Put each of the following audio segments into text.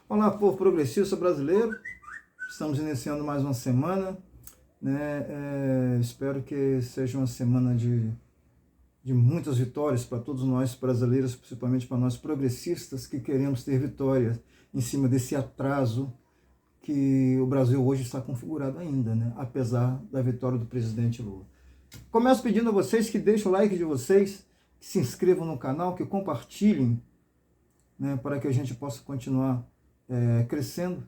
Olá, povo progressista brasileiro. Estamos iniciando mais uma semana, né? Espero que seja uma semana de muitas vitórias para todos nós brasileiros, principalmente para nós progressistas que queremos ter vitórias em cima desse atraso que o Brasil hoje está configurado ainda, né? Apesar da vitória do presidente Lula. Começo pedindo a vocês que deixem o like de vocês, que se inscrevam no canal, que compartilhem, né, para que a gente possa continuar crescendo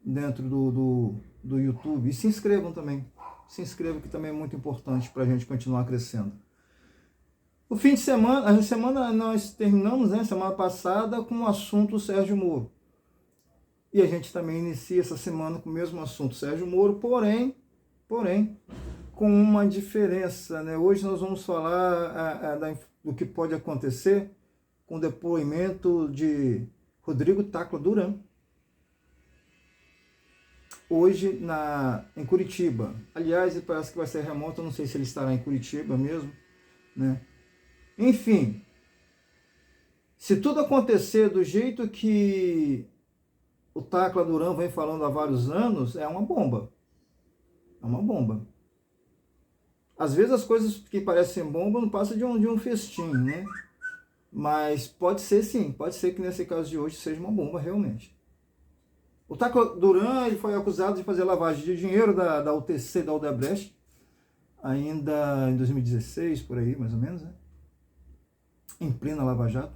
dentro do YouTube. E se inscrevam também. Se inscrevam, que também é muito importante para a gente continuar crescendo. O fim de semana, a semana nós terminamos, né, semana passada, com o assunto Sérgio Moro. E a gente também inicia essa semana com o mesmo assunto Sérgio Moro, porém, com uma diferença, né? Hoje nós vamos falar do que pode acontecer com o depoimento de Rodrigo Tacla Duran, hoje em Curitiba. Aliás, parece que vai ser remoto, eu não sei se ele estará em Curitiba mesmo, né? Enfim, se tudo acontecer do jeito que o Tacla Duran vem falando há vários anos, é uma bomba. É uma bomba. Às vezes as coisas que parecem bomba não passam de um festim, né? Mas pode ser sim, pode ser que nesse caso de hoje seja uma bomba realmente. O Tacla Duran ele foi acusado de fazer lavagem de dinheiro da UTC, da Odebrecht, ainda em 2016, por aí mais ou menos, né? Em plena Lava Jato.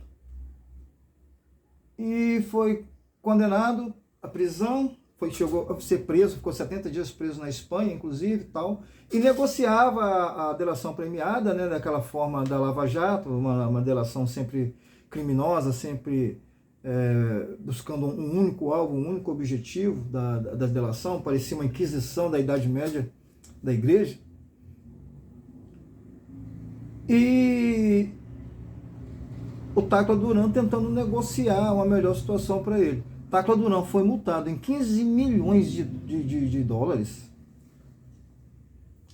E foi condenado à prisão, chegou a ser preso, ficou 70 dias preso na Espanha, inclusive, tal, e negociava a delação premiada, né, daquela forma da Lava Jato, uma delação sempre criminosa, sempre buscando um único alvo, um único objetivo da delação. Parecia uma inquisição da Idade Média da Igreja. E o Tacla Duran tentando negociar uma melhor situação para ele. Tacla Duran foi multado em 15 milhões de dólares.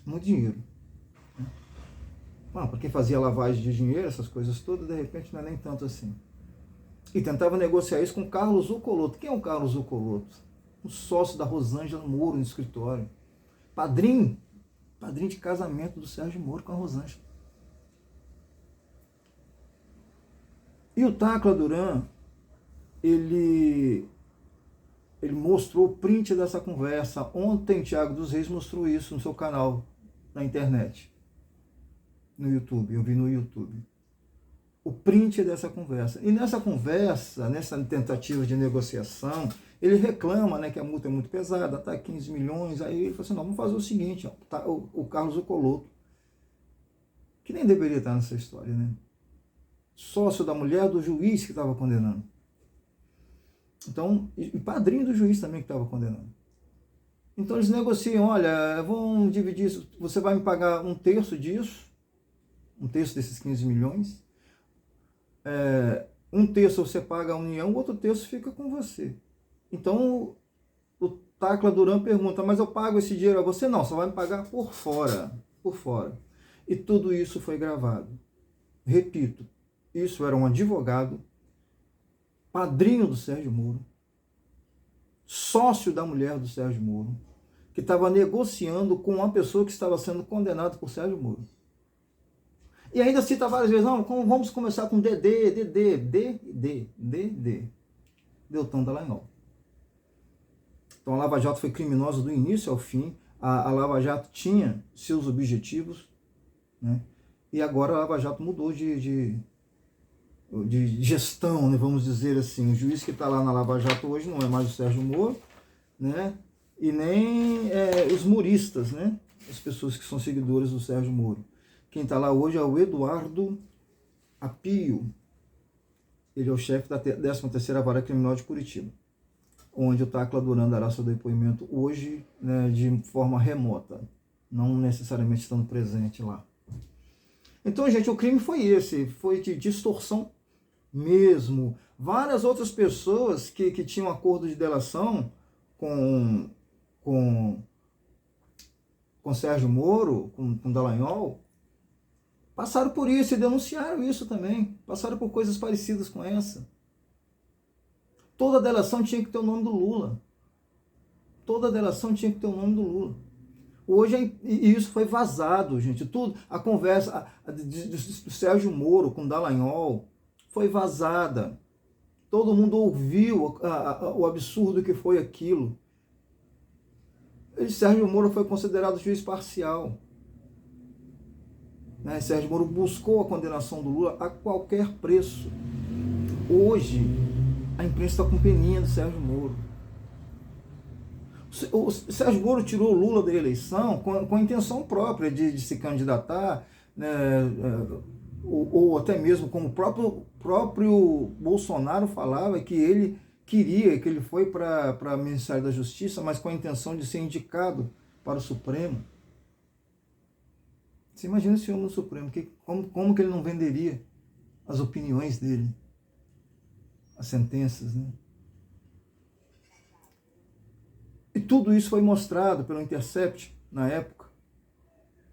Muito dinheiro. Para quem fazia lavagem de dinheiro, essas coisas todas, de repente não é nem tanto assim. E tentava negociar isso com Carlos Zuccolotto. Quem é o Carlos Zuccolotto? Um sócio da Rosângela Moro no escritório. Padrinho de casamento do Sérgio Moro com a Rosângela. E o Tacla Duran, ele mostrou o print dessa conversa. Ontem, Thiago dos Reis mostrou isso no seu canal, na internet, no YouTube, eu vi no YouTube. O print dessa conversa. E nessa conversa, nessa tentativa de negociação, ele reclama, né, que a multa é muito pesada, tá 15 milhões, aí ele falou assim, não, vamos fazer o seguinte, ó, tá, o Carlos Zuccolotto, que nem deveria estar nessa história, né? Sócio da mulher do juiz que estava condenando. Então, e padrinho do juiz também que estava condenando. Então eles negociam, olha, vamos dividir isso, você vai me pagar um terço disso, um terço desses 15 milhões, um terço você paga a União, o outro terço fica com você. Então o Tacla Duran pergunta, mas eu pago esse dinheiro a você? Não, você vai me pagar por fora, por fora. E tudo isso foi gravado. Repito, isso era um advogado, padrinho do Sérgio Moro, sócio da mulher do Sérgio Moro, que estava negociando com uma pessoa que estava sendo condenada por Sérgio Moro. E ainda cita várias vezes, não, vamos começar com DD, Deltan Dallagnol. Então a Lava Jato foi criminosa do início ao fim, a Lava Jato tinha seus objetivos, né? E agora a Lava Jato mudou de gestão, né, vamos dizer assim. O juiz que está lá na Lava Jato hoje não é mais o Sérgio Moro, né, e nem os moristas, né, as pessoas que são seguidores do Sérgio Moro. Quem está lá hoje é o Eduardo Apio. Ele é o chefe da 13ª Vara Criminal de Curitiba, onde o Tacla Duran dará seu depoimento hoje, né, de forma remota, não necessariamente estando presente lá. Então, gente, o crime foi esse, foi de distorção mesmo. Várias outras pessoas que tinham acordo de delação com Sérgio Moro, com Dallagnol, passaram por isso e denunciaram isso também. Passaram por coisas parecidas com essa. Toda delação tinha que ter o nome do Lula. Toda delação tinha que ter o nome do Lula. Hoje, e isso foi vazado, gente. Tudo, a conversa do Sérgio Moro com Dallagnol foi vazada. Todo mundo ouviu o absurdo que foi aquilo. Sérgio Moro foi considerado juiz parcial. Né? Sérgio Moro buscou a condenação do Lula a qualquer preço. Hoje, a imprensa está com peninha do Sérgio Moro. O Sérgio Moro tirou o Lula da eleição com a intenção própria de se candidatar, né, ou até mesmo como o próprio Bolsonaro falava, que ele queria, que ele foi para o Ministério da Justiça, mas com a intenção de ser indicado para o Supremo. Você imagina esse homem no Supremo, como que ele não venderia as opiniões dele, as sentenças, né? E tudo isso foi mostrado pelo Intercept na época,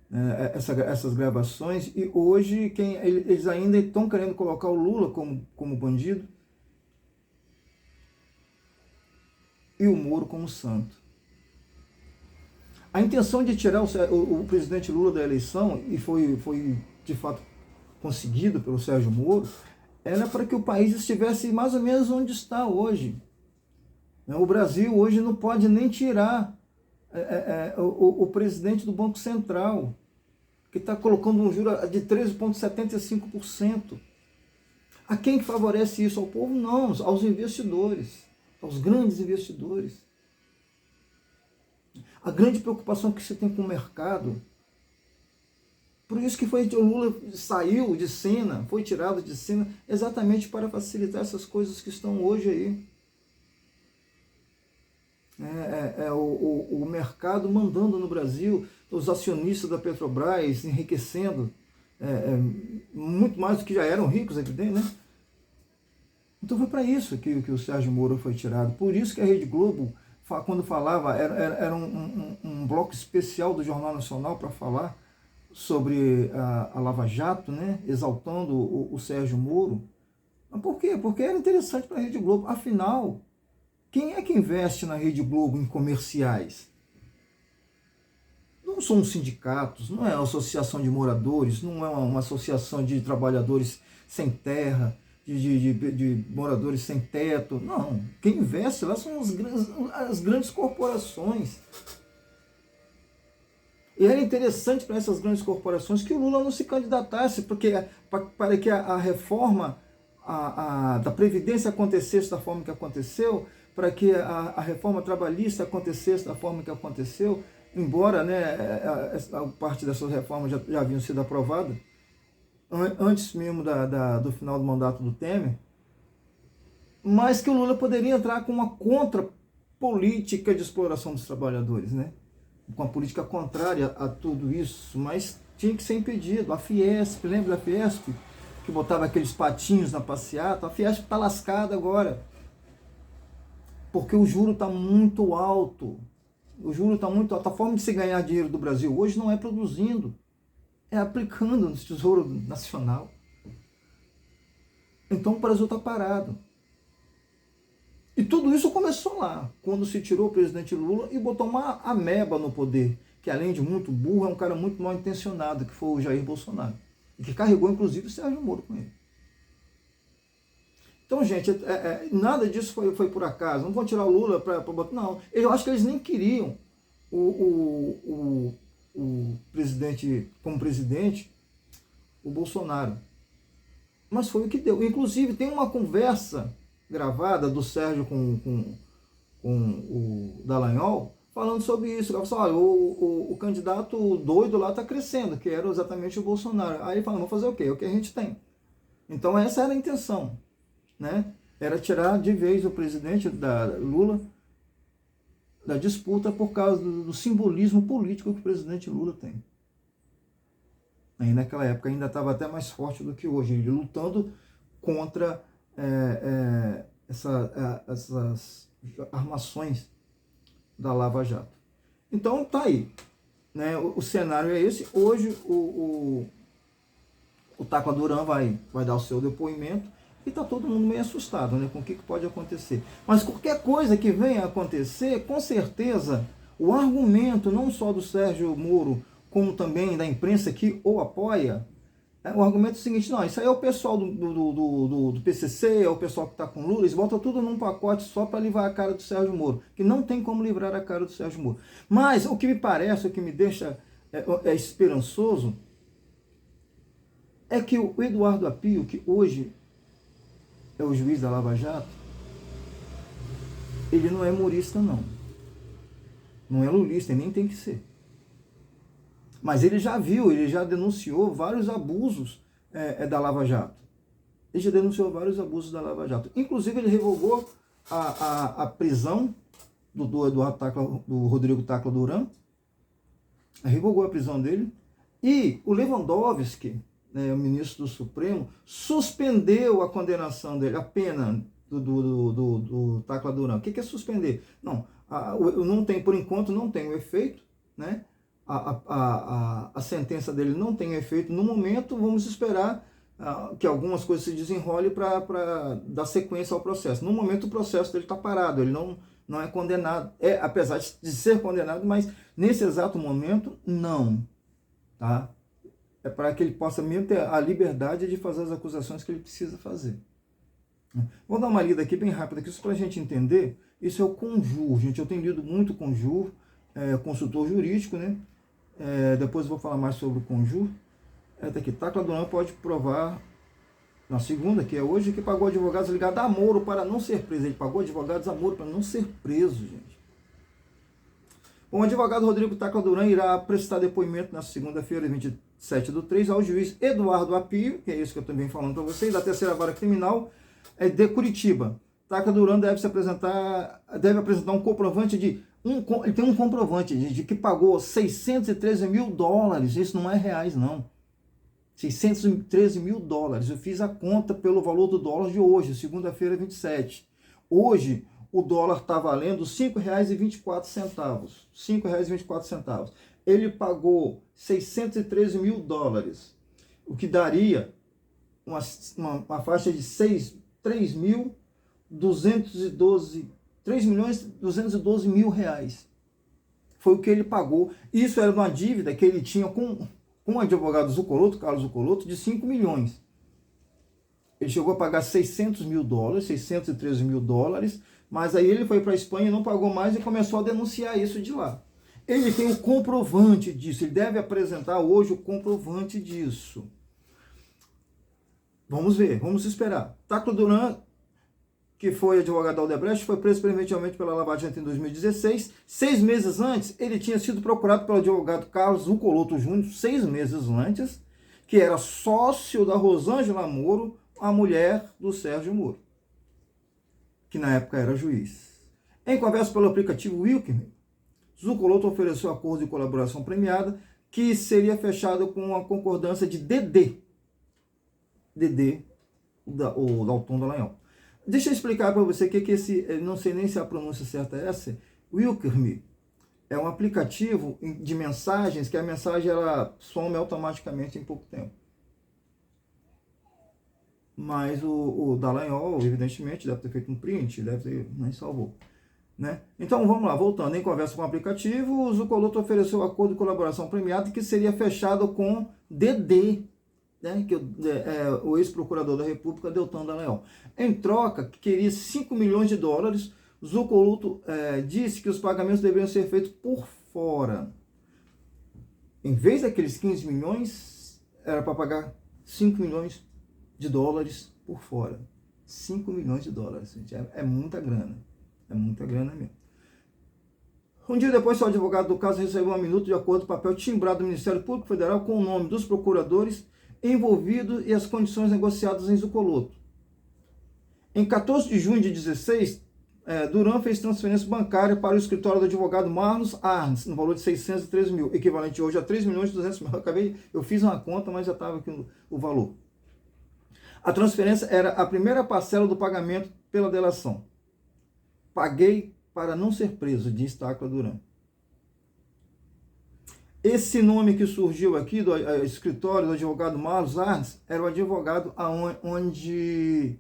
né, essas gravações, e hoje eles ainda estão querendo colocar o Lula como bandido e o Moro como santo. A intenção de tirar o presidente Lula da eleição, e foi de fato conseguido pelo Sérgio Moro, era para que o país estivesse mais ou menos onde está hoje. O Brasil hoje não pode nem tirar o presidente do Banco Central, que está colocando um juro de 13,75%. A quem favorece isso? Ao povo? Não, aos investidores, aos grandes investidores. A grande preocupação que se tem com o mercado. Por isso que o Lula saiu de cena, foi tirado de cena, exatamente para facilitar essas coisas que estão hoje aí. O mercado mandando no Brasil, os acionistas da Petrobras enriquecendo, muito mais do que já eram ricos, evidente, né? Então foi para isso que o Sérgio Moro foi tirado. Por isso que a Rede Globo, quando falava, era um bloco especial do Jornal Nacional para falar sobre a Lava Jato, né? Exaltando o Sérgio Moro. Mas por quê? Porque era interessante para a Rede Globo. Afinal, quem é que investe na Rede Globo em comerciais? Não são os sindicatos, não é uma associação de moradores, não é uma associação de trabalhadores sem terra, de moradores sem teto. Não, quem investe lá são as grandes corporações. E era interessante para essas grandes corporações que o Lula não se candidatasse, porque para que a reforma da Previdência acontecesse da forma que aconteceu, para que a reforma trabalhista acontecesse da forma que aconteceu, embora, né, a parte dessas reformas já haviam sido aprovadas, antes mesmo do final do mandato do Temer, mas que o Lula poderia entrar com uma contra-política de exploração dos trabalhadores, né? Com a política contrária a tudo isso, mas tinha que ser impedido. A Fiesp, lembra da Fiesp? Que botava aqueles patinhos na passeata. A Fiesp está lascada agora, porque o juro está muito alto. O juro está muito alto. A forma de se ganhar dinheiro do Brasil hoje não é produzindo, é aplicando no Tesouro Nacional. Então o Brasil está parado. E tudo isso começou lá, quando se tirou o presidente Lula e botou uma ameba no poder, que além de muito burro, é um cara muito mal intencionado, que foi o Jair Bolsonaro. E que carregou, inclusive, o Sérgio Moro com ele. Então, gente, nada disso foi por acaso. Não vão tirar o Lula para botar... Não, eu acho que eles nem queriam o presidente, como presidente, o Bolsonaro. Mas foi o que deu. Inclusive, tem uma conversa gravada do Sérgio com o Dallagnol, falando sobre isso. Ele falou, olha, o candidato doido lá está crescendo, que era exatamente o Bolsonaro. Aí ele falou, vamos fazer o quê? É o que a gente tem. Então essa era a intenção, né? Era tirar de vez o presidente Lula da disputa por causa do simbolismo político que o presidente Lula tem. Aí naquela época ainda estava até mais forte do que hoje, ele lutando contra essas armações da Lava Jato. Então tá aí, né? O cenário é esse. Hoje o Tacla Duran vai dar o seu depoimento. E está todo mundo meio assustado, né, com o que pode acontecer. Mas qualquer coisa que venha a acontecer, com certeza, o argumento não só do Sérgio Moro, como também da imprensa que o apoia, o argumento é o seguinte: não, isso aí é o pessoal do PCC, é o pessoal que está com Lula, eles botam tudo num pacote só para livrar a cara do Sérgio Moro, que não tem como livrar a cara do Sérgio Moro. Mas o que me parece, o que me deixa esperançoso, é que o Eduardo Apio, que hoje é o juiz da Lava Jato, ele não é murista, não. Não é lulista, e nem tem que ser. Mas ele já viu, ele já denunciou vários abusos da Lava Jato. Ele já denunciou vários abusos da Lava Jato. Inclusive, ele revogou a prisão do Rodrigo Tacla Duran. Revogou a prisão dele. E o Lewandowski, o ministro do Supremo, suspendeu a condenação dele, a pena do Tacla Duran. O que é suspender? Não, não tem, por enquanto, não tem o efeito, né? A sentença dele não tem efeito no momento. Vamos esperar que algumas coisas se desenrolem para dar sequência ao processo. No momento, o processo dele está parado, ele não é condenado, apesar de ser condenado, mas nesse exato momento, não. Tá? É para que ele possa mesmo ter a liberdade de fazer as acusações que ele precisa fazer. Vou dar uma lida aqui bem rápida, aqui, só para a gente entender. Isso é o Conjur, gente. Eu tenho lido muito Conjur, consultor jurídico, né? Depois eu vou falar mais sobre o Conjur. Tá aqui: Tacla Duran pode provar, na segunda, que é hoje, que pagou advogados ligados a Moro para não ser preso. Ele pagou advogados a Moro para não ser preso, gente. Bom, o advogado Rodrigo Tacla Duran irá prestar depoimento na segunda-feira, 27/3, ao juiz Eduardo Apio, que é isso que eu também falando para vocês, da terceira vara criminal de Curitiba. Tacla Duran deve apresentar um comprovante ele tem um comprovante de que pagou $613 mil. Isso não é reais, não. $613 mil. Eu fiz a conta pelo valor do dólar de hoje, segunda-feira, 27. Hoje, o dólar está valendo R$ 5,24. R$ 5,24. Ele pagou $613 mil, o que daria uma faixa de 3.212 mil reais. Foi o que ele pagou. Isso era uma dívida que ele tinha com o advogado Zuccolotto, Carlos Zuccolotto, de 5 milhões. Ele chegou a pagar $600 mil, $613 mil, mas aí ele foi para a Espanha e não pagou mais e começou a denunciar isso de lá. Ele tem o comprovante disso, ele deve apresentar hoje o comprovante disso. Vamos ver, vamos esperar. Tacla Duran, que foi advogado da Odebrecht, foi preso preventivamente pela Lava Jato em 2016. 6 meses antes, ele tinha sido procurado pelo advogado Carlos Zuccolotto Júnior, 6 meses antes, que era sócio da Rosângela Moro, a mulher do Sérgio Moro, que na época era juiz. Em conversa pelo aplicativo Wilkme, Zuccolotto ofereceu acordo de colaboração premiada, que seria fechado com a concordância de Dedê, o Dalton Dallagnol. Deixa eu explicar para você o que esse, não sei nem se a pronúncia certa é essa, Wilkme. É um aplicativo de mensagens, que a mensagem ela some automaticamente em pouco tempo. Mas o Dallagnol, evidentemente, deve ter feito um print, deve ter, nem salvou. Né? Então vamos lá, voltando, em conversa com o aplicativo, o Zuccolotto ofereceu um acordo de colaboração premiado que seria fechado com Dedê, né, que o ex-procurador da República, Deltan Dallagnol. Em troca, que queria $5 milhões, Zuccolotto disse que os pagamentos deveriam ser feitos por fora. Em vez daqueles 15 milhões, era para pagar $5 milhões por fora. $5 milhões, gente. É muita grana. É muita grana mesmo. Um dia depois, o advogado do caso recebeu uma minuta de acordo de papel timbrado do Ministério Público Federal com o nome dos procuradores envolvidos e as condições negociadas em Zuccolotto. Em 14 de junho de 2016, Duran fez transferência bancária para o escritório do advogado Marlos Arns, no valor de $613 mil, equivalente hoje a $3 milhões e 200 mil. Eu fiz uma conta, mas já estava aqui o valor. A transferência era a primeira parcela do pagamento pela delação. Paguei para não ser preso, diz Tacla Duran. Esse nome que surgiu aqui do escritório do advogado Marlos Arns era o advogado onde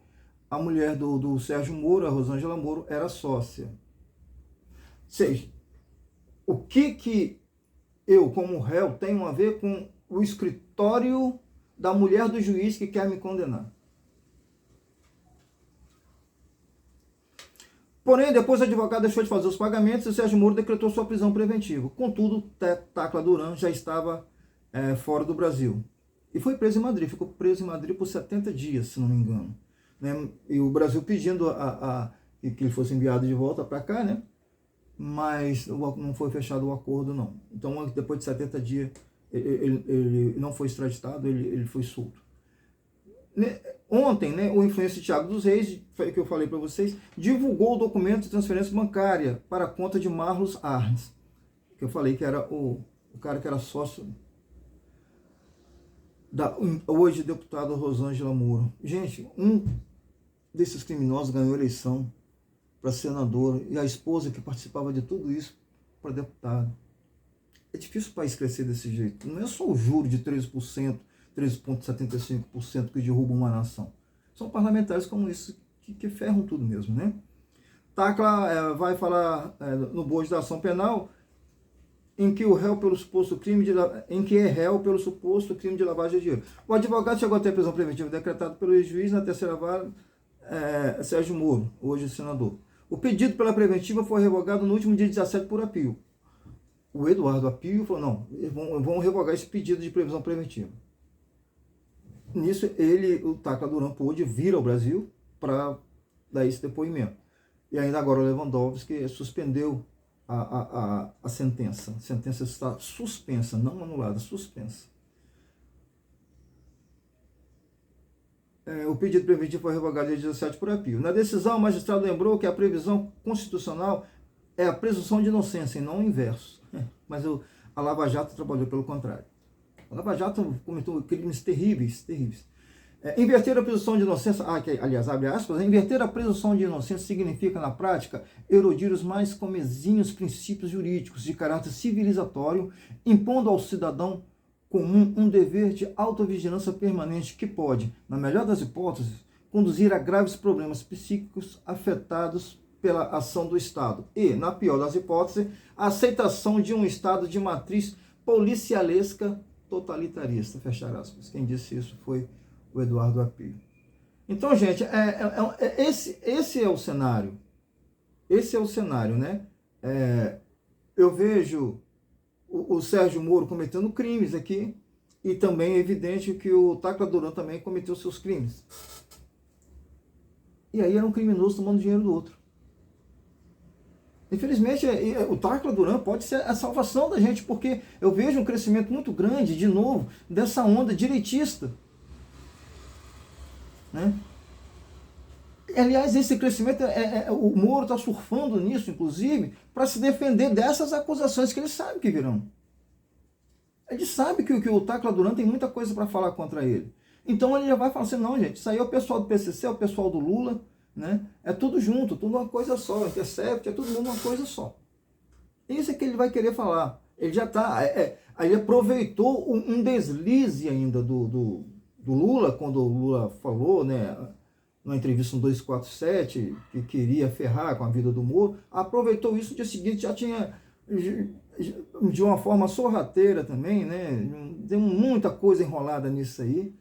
a mulher do Sérgio Moro, a Rosângela Moro, era sócia. Ou seja, o que eu, como réu, tenho a ver com o escritório da mulher do juiz que quer me condenar? Porém, depois o advogado deixou de fazer os pagamentos e o Sérgio Moro decretou sua prisão preventiva. Contudo, Tacla Duran já estava fora do Brasil. E foi preso em Madrid. Ficou preso em Madrid por 70 dias, se não me engano. Né? E o Brasil pedindo que ele fosse enviado de volta para cá, né? Mas não foi fechado o acordo, não. Então, depois de 70 dias, ele não foi extraditado, ele foi solto. Ontem, né, o influencer Thiago dos Reis, que eu falei para vocês, divulgou o documento de transferência bancária para a conta de Marlos Arnes, que eu falei que era o cara que era sócio da hoje deputada Rosângela Moro. Gente, um desses criminosos ganhou eleição para senador e a esposa que participava de tudo isso para deputado. É difícil o país crescer desse jeito. Não é só o juro de 13%, 13,75% que derrubam uma nação. São parlamentares como esses que ferram tudo mesmo, né? Tacla vai falar no bojo da ação penal em que é réu pelo suposto crime de lavagem de dinheiro. O advogado chegou a ter prisão preventiva decretada pelo juiz na terceira vara, Sérgio Moro, hoje senador. O pedido pela preventiva foi revogado no último dia 17 por apio. O Eduardo Apio falou, não, vão revogar esse pedido de prisão preventiva. Nisso, o Tacla Duran pôde vir ao Brasil para dar esse depoimento. E ainda agora o Lewandowski suspendeu a sentença. A sentença está suspensa, não anulada, suspensa. O pedido preventivo foi revogado dia 17 por apio. Na decisão, o magistrado lembrou que a previsão constitucional é a presunção de inocência e não o inverso. Mas a Lava Jato trabalhou pelo contrário. A Lava Jato cometeu crimes terríveis. Inverter a presunção de inocência, aliás, abre aspas, inverter a presunção de inocência significa, na prática, erodir os mais comezinhos princípios jurídicos de caráter civilizatório, impondo ao cidadão comum um dever de autovigilância permanente que pode, na melhor das hipóteses, conduzir a graves problemas psíquicos afetados pela ação do Estado e, na pior das hipóteses, a aceitação de um Estado de matriz policialesca totalitarista, fechar aspas. Quem disse isso foi o Eduardo Apio. Então, gente, esse é o cenário. Esse é o cenário, né? Eu vejo o Sérgio Moro cometendo crimes aqui e também é evidente que o Tacla Duran também cometeu seus crimes. E aí era um criminoso tomando dinheiro do outro. Infelizmente, o Tacla Duran pode ser a salvação da gente, porque eu vejo um crescimento muito grande, de novo, dessa onda direitista. Né? Aliás, esse crescimento, o Moro está surfando nisso, inclusive, para se defender dessas acusações que ele sabe que virão. Ele sabe que o Tacla Duran tem muita coisa para falar contra ele. Então ele já vai falar assim, não, gente, isso aí é o pessoal do PCC, é o pessoal do Lula, né? É tudo junto, tudo uma coisa só, Intercept, é tudo uma coisa só. Isso é que ele vai querer falar. Ele já está, ele aproveitou um deslize ainda do Lula, quando o Lula falou, né, numa entrevista no 247, que queria ferrar com a vida do Moro, aproveitou isso, no dia seguinte já tinha, de uma forma sorrateira também, né, tem muita coisa enrolada nisso aí,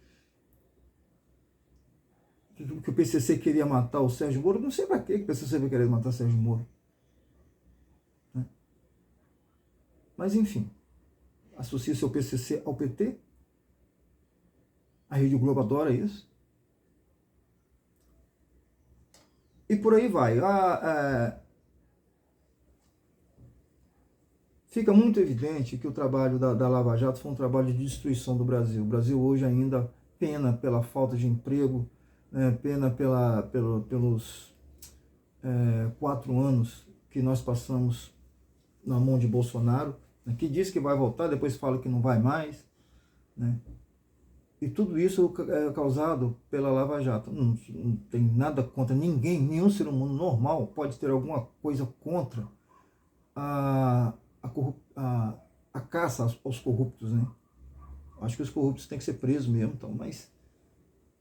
que o PCC queria matar o Sérgio Moro. Não sei para que o PCC vai querer matar o Sérgio Moro. Né? Mas enfim, associa seu PCC ao PT. A Rede Globo adora isso. E por aí vai. Fica muito evidente que o trabalho da Lava Jato foi um trabalho de destruição do Brasil. O Brasil hoje ainda pena pela falta de emprego, pena pelos 4 anos que nós passamos na mão de Bolsonaro, né, que diz que vai voltar, depois fala que não vai mais, né? E tudo isso é causado pela Lava Jato. Não tem nada contra ninguém, nenhum ser humano normal pode ter alguma coisa contra a caça aos corruptos, né? Acho que os corruptos têm que ser presos mesmo, então, mas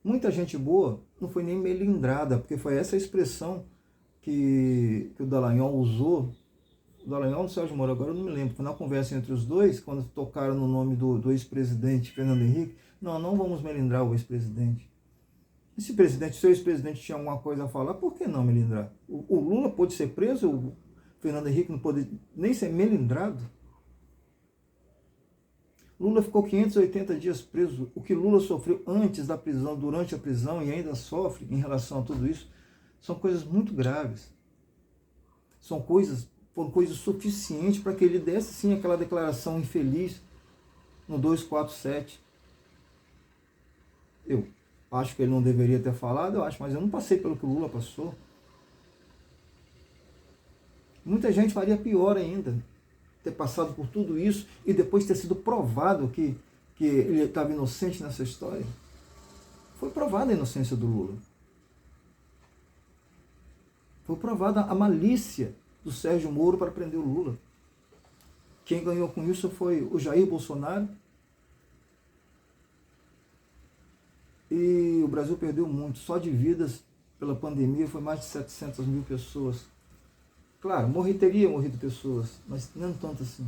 Muita gente boa não foi nem melindrada, porque foi essa expressão que o Dallagnol usou. O Dallagnol e o Sérgio Moro, agora eu não me lembro, foi na conversa entre os dois, quando tocaram no nome do ex-presidente Fernando Henrique. Não vamos melindrar o ex-presidente. Se o ex-presidente tinha alguma coisa a falar, por que não melindrar? O Lula pôde ser preso, o Fernando Henrique não pôde nem ser melindrado. Lula ficou 580 dias preso. O que Lula sofreu antes da prisão, durante a prisão e ainda sofre em relação a tudo isso, são coisas muito graves. Foram coisas suficientes para que ele desse sim aquela declaração infeliz no 247. Eu acho que ele não deveria ter falado, mas eu não passei pelo que o Lula passou. Muita gente faria pior ainda, ter passado por tudo isso e depois ter sido provado que ele estava inocente nessa história. Foi provada a inocência do Lula. Foi provada a malícia do Sérgio Moro para prender o Lula. Quem ganhou com isso foi o Jair Bolsonaro. E o Brasil perdeu muito. Só de vidas pela pandemia foi mais de 700 mil pessoas. Claro, teria morrido pessoas, mas não tanto assim.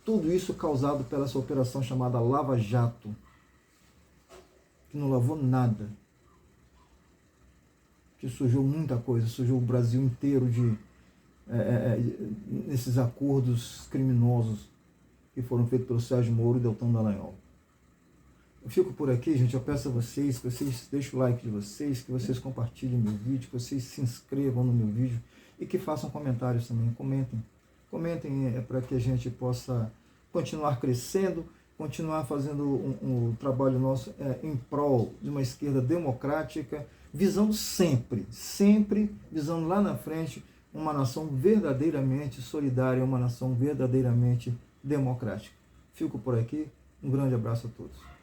Tudo isso causado pela essa operação chamada Lava Jato, que não lavou nada. Que sujou muita coisa, sujou o Brasil inteiro nesses acordos criminosos que foram feitos pelo Sérgio Moro e Deltan Dallagnol. Eu fico por aqui, gente. Eu peço a vocês que vocês deixem o like de vocês, que vocês compartilhem meu vídeo, que vocês se inscrevam no meu vídeo e que façam comentários também. Comentem para que a gente possa continuar crescendo, continuar fazendo um trabalho nosso em prol de uma esquerda democrática, visando sempre visando lá na frente uma nação verdadeiramente solidária, uma nação verdadeiramente democrática. Fico por aqui. Um grande abraço a todos.